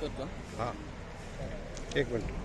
करतो। हाँ एक मिनट।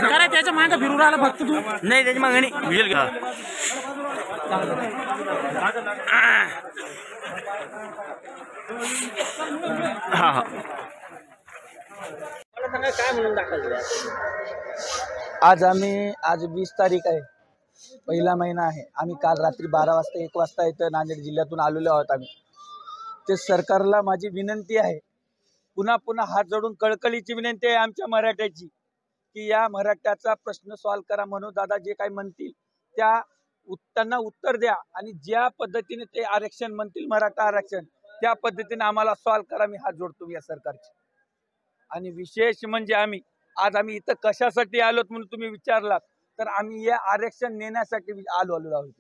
अरे त्याच्या मागे फिरून राहिला फक्त तू नाही त्याच्या मागे नाही भिल का हा काय म्हणून दाखल आज 20 तारीख आहे, पहिला महिना आहे। आम्ही काल रात्री 12 वाजता 1 वाजता इथं नांदेड जिल्ह्यातून आलेलो आहोत। आम्ही ते सरकारला माझी विनंती आहे, पुन्हा पुन्हा हात जोडून कळकळीची विनंती आहे आमच्या मराठ्याची की या मराठ्याचा प्रश्न सॉल्व करा। म्हणून दादा जे काही म्हणतील त्यांना उत्तर द्या आणि ज्या पद्धतीने ते आरक्षण म्हणतील मराठा आरक्षण त्या पद्धतीने आम्हाला सॉल्व करा। मी हात जोडतो या सरकारचे। आणि विशेष म्हणजे आम्ही इथं कशासाठी आलोत म्हणून तुम्ही विचारलात तर आम्ही हे आरक्षण नेण्यासाठी आलेलो आहोत।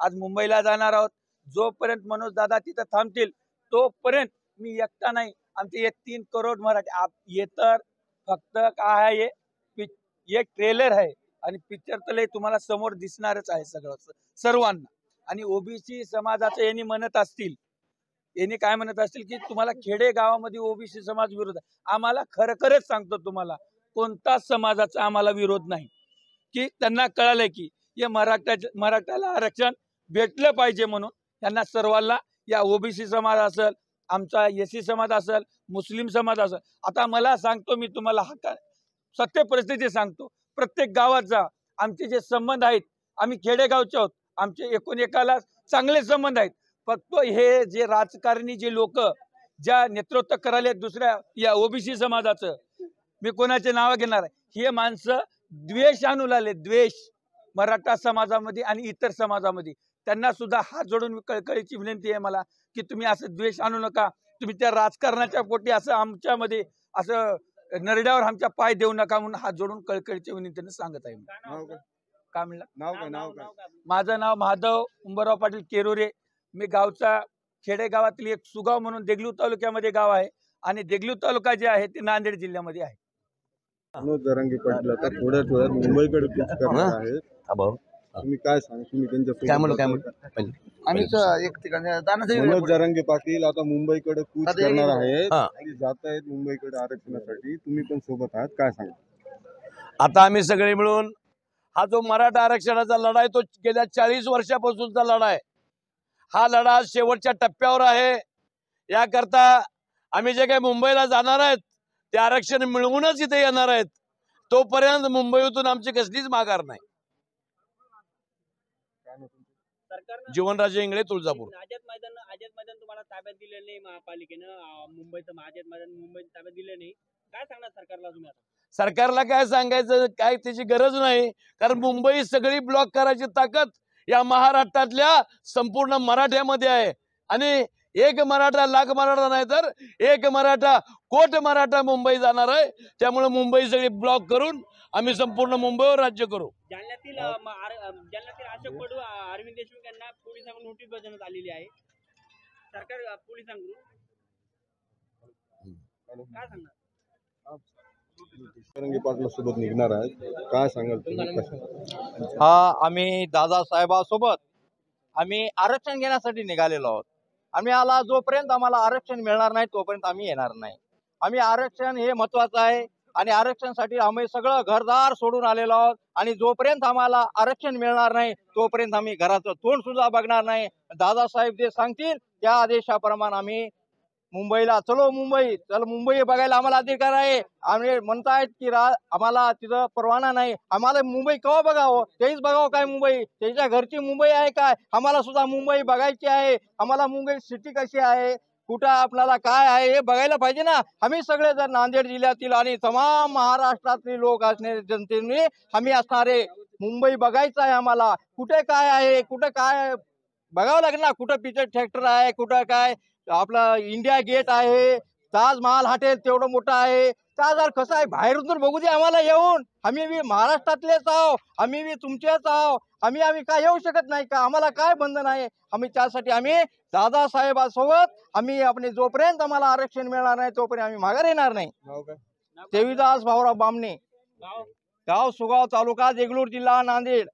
आज मुंबईला जाणार आहोत। जोपर्यंत मनोज दादा तिथं थांबतील तोपर्यंत मी एकटा नाही, आमचे 3 करोड मराठी ये तर फक्त काय आहे एक ट्रेलर आहे आणि पिक्चर तर तुम्हाला समोर दिसणारच आहे सगळं सर्वांना। आणि ओबीसी समाजाचं यांनी म्हणत असतील की तुम्हाला खेडे गावामध्ये ओबीसी समाज विरोध आहे। आम्हाला खरंच सांगतो तुम्हाला कोणताच समाजाचा आम्हाला विरोध नाही, की त्यांना कळालंय की हे मराठ्याला आरक्षण भेटलं पाहिजे म्हणून त्यांना सर्वांना या ओबीसी समाज असेल, आमचा एससी समाज असेल, मुस्लिम समाज असेल। आता मला सांगतो मी तुम्हाला सत्य परिस्थिती सांगतो, प्रत्येक गावात जा आमचे जे संबंध आहेत, आम्ही खेडेगावचे आहोत, आमचे एकूण एकाला चांगले संबंध आहेत। फक्त हे जे राजकारणी जे लोक ज्या नेतृत्व करायला दुसऱ्या या ओबीसी समाजाचं मी कोणाचे नाव घेणार आहे, हे माणसं द्वेष आणू लागले, द्वेष मराठा समाजामध्ये आणि इतर समाजामध्ये। त्यांना सुद्धा हात जोडून कळकळीची विनंती आहे मला की तुम्ही असं द्वेष आणू नका। तुम्ही त्या राजकारणाच्या पोटी असं आमच्यामध्ये असं नरड्यावर आमच्या पाय देऊ नका म्हणून हात जोडून कळकळीच्या विनंतीने सांगत आहे। काय म्हणलं? माझं नाव माधव उंबरराव पाटील केरुरे। मी गावचा खेडेगावातील एक सुगाव म्हणून देगलूर तालुक्यामध्ये गाव आहे आणि देगलूर तालुका जे आहे ते नांदेड जिल्ह्यामध्ये आहे। मनोज जरांगे पाटील आता थोड्या वेळात मुंबईकडे कूच करणार आहेत। तुम्ही काय सांग, तुम्ही त्यांच्या मनोज जरांगे पाटील आता मुंबईकडे कूच करणार आहेत आणि जात आहेत मुंबईकडे आरक्षणासाठी, तुम्ही पण सोबत आहात, काय सांगा? आता आम्ही सगळे मिळून हा जो मराठा आरक्षणाचा लढा आहे तो गेल्या 40 वर्षापासूनचा लढा आहे। हा लढा शेवटच्या टप्प्यावर आहे। याकरता आम्ही जे काही मुंबईला जाणार आहेत ते आरक्षण मिळवूनच इथे येणार आहेत। तोपर्यंत मुंबईतून आमची कसलीच माघार नाही। जीवनराजे इंगळे, तुळजापूर। आझाद मैदान तुम्हाला ताब्यात दिलेलं नाही महापालिकेनं, मुंबईचं आझाद मैदान मुंबईत ताब्यात दिलं नाही, काय सांगणार सरकारला तुम्ही? आता सरकारला काय सांगायचं, काय त्याची गरज नाही, कारण मुंबई सगळी ब्लॉक करायची ताकद या महाराष्ट्रातल्या संपूर्ण मराठ्यामध्ये आहे। आणि एक मराठा लाख मराठा नाही तर एक मराठा कोट मराठा मुंबई जाणार आहे। त्यामुळे मुंबई सगळी ब्लॉक करून आम्ही संपूर्ण मुंबईवर राज्य करू। जालन्यातील अशोक पडू, अरविंद देशमुख यांना पोलिसांकडून नोटीस बजावण्यात आलेली आहे। सरकार पोलिसांकडून काय सांगणार? जरांगे पाटील सोबत निघणार आहेत, काय सांगाल तुम्ही? आम्ही दादासाहेबांसोबत आम्ही आरक्षण घेण्यासाठी निघालेलो आहोत। आम्ही जोपर्यंत आम्हाला आरक्षण मिळणार नाही तोपर्यंत आम्ही येणार नाही। आम्ही आरक्षण हे महत्वाचं आहे आणि आरक्षणासाठी आम्ही सगळं घरदार सोडून आलेलो आहोत आणि जोपर्यंत आम्हाला आरक्षण मिळणार नाही तोपर्यंत आम्ही घराचं तोंड सुद्धा बघणार नाही। दादासाहेब जे सांगतील त्या आदेशाप्रमाणे आम्ही मुंबईला चलो मुंबई बघायला आम्हाला अधिकार आहे। आम्ही म्हणतायत की आम्हाला तिथं परवाना नाही, आम्हाला मुंबई केव्हा बघावं, तेच बघावं काय मुंबई, त्याच्या घरची मुंबई आहे काय, आम्हाला सुद्धा मुंबई बघायची आहे। आम्हाला मुंबई सिटी कशी आहे, कुठं आपल्याला काय आहे हे बघायला पाहिजे ना। आम्ही सगळे जर नांदेड जिल्ह्यातील आणि तमाम महाराष्ट्रातील लोक असणारे जनतेने आम्ही असणारे मुंबई बघायचं आहे आम्हाला. कुठे काय आहे, कुठं काय बघावं लागेल ना. कुठं पिक्चर थिएटर आहे, कुठं काय आपलं इंडिया गेट आहे, ताजमहाल हॉटेल तेवढं मोठं आहे. ताजमहाल कसं आहे बाहेरून तर बघू दे आम्हाला येऊन. आम्ही बी महाराष्ट्रातलेच आहो, आम्ही बी तुमचेच आहो. आम्ही काय येऊ शकत नाही का? आम्हाला काय बंधन आहे? त्यासाठी आम्ही दादासाहेबांसोबत आम्ही आपले जोपर्यंत आम्हाला आरक्षण मिळणार नाही तोपर्यंत आम्ही माघार येणार नाही. नाव काय? देवीदास भाऊराव बामणे, गाव गाव सुगाव, तालुका देगलूर, जिल्हा नांदेड.